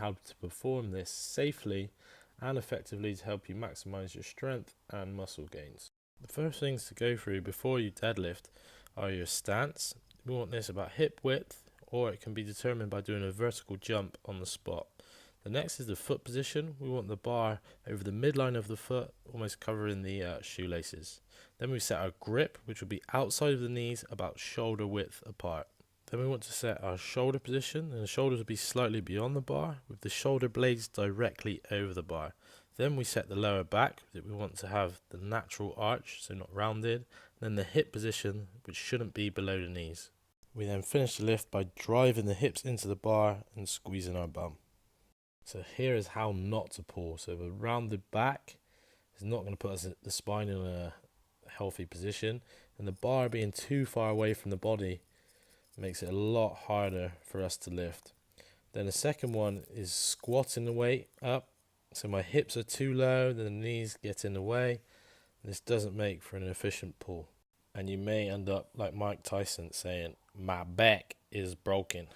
how to perform this safely and effectively to help you maximize your strength and muscle gains. The first things to go through before you deadlift are your stance. We want this about hip width, or it can be determined by doing a vertical jump on the spot. The next is the foot position. We want the bar over the midline of the foot, almost covering the shoelaces. Then we set our grip, which will be outside of the knees, about shoulder width apart. Then we want to set our shoulder position, and the shoulders will be slightly beyond the bar, with the shoulder blades directly over the bar. Then we set the lower back, that we want to have the natural arch, so not rounded. Then the hip position, which shouldn't be below the knees. We then finish the lift by driving the hips into the bar and squeezing our bum. So here is how not to pull. So the rounded back is not going to put the spine in a healthy position, and the bar being too far away from the body makes it a lot harder for us to lift. Then the second one is squatting the weight up. So my hips are too low, then the knees get in the way. This doesn't make for an efficient pull. And you may end up like Mike Tyson saying, "My back is broken."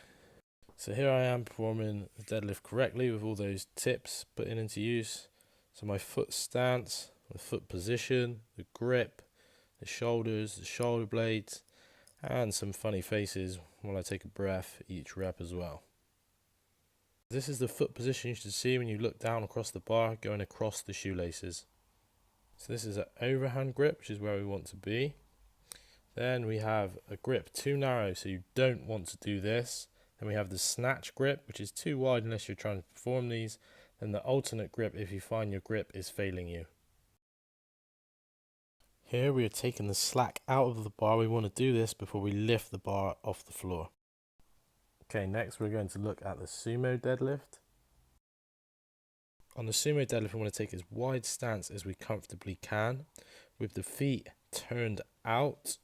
So here I am performing the deadlift correctly with all those tips put into use. So my foot stance, the foot position, the grip, the shoulders, the shoulder blades, and some funny faces while I take a breath each rep as well. This is the foot position you should see when you look down across the bar going across the shoelaces. So this is an overhand grip, which is where we want to be. Then we have a grip too narrow, so you don't want to do this. Then we have the snatch grip, which is too wide unless you're trying to perform these. Then the alternate grip if you find your grip is failing you. Here we are taking the slack out of the bar. We want to do this before we lift the bar off the floor. Okay, next we're going to look at the sumo deadlift. On the sumo deadlift, we want to take as wide stance as we comfortably can, with the feet turned out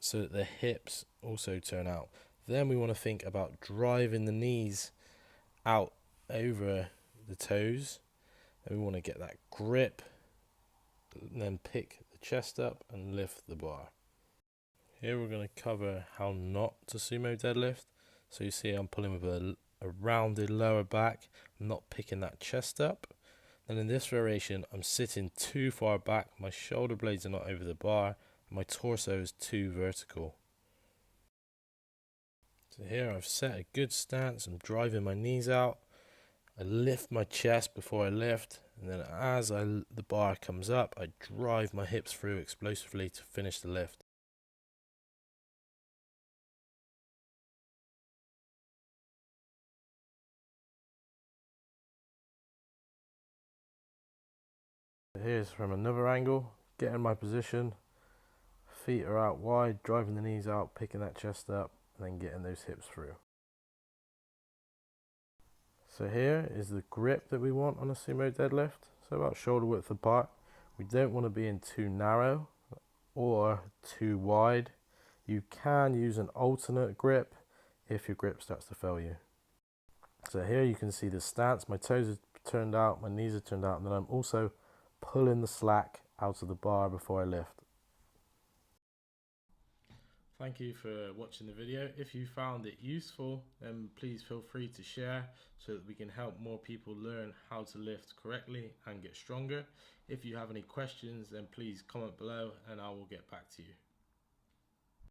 so that the hips also turn out. Then we want to think about driving the knees out over the toes, and we want to get that grip, and then pick the chest up and lift the bar. Here we're going to cover how not to sumo deadlift. So you see I'm pulling with a rounded lower back, I'm not picking that chest up. Then in this variation, I'm sitting too far back, my shoulder blades are not over the bar, and my torso is too vertical. So here I've set a good stance, I'm driving my knees out, I lift my chest before I lift, and then as the bar comes up, I drive my hips through explosively to finish the lift. Here's from another angle, getting my position, feet are out wide, driving the knees out, picking that chest up, and then getting those hips through. So here is the grip that we want on a sumo deadlift, so about shoulder width apart. We don't want to be in too narrow or too wide. You can use an alternate grip if your grip starts to fail you. So here you can see the stance, my toes are turned out, my knees are turned out, and then I'm also pulling the slack out of the bar before I lift. Thank you for watching the video. If you found it useful, then please feel free to share so that we can help more people learn how to lift correctly and get stronger. If you have any questions, then please comment below and I will get back to you.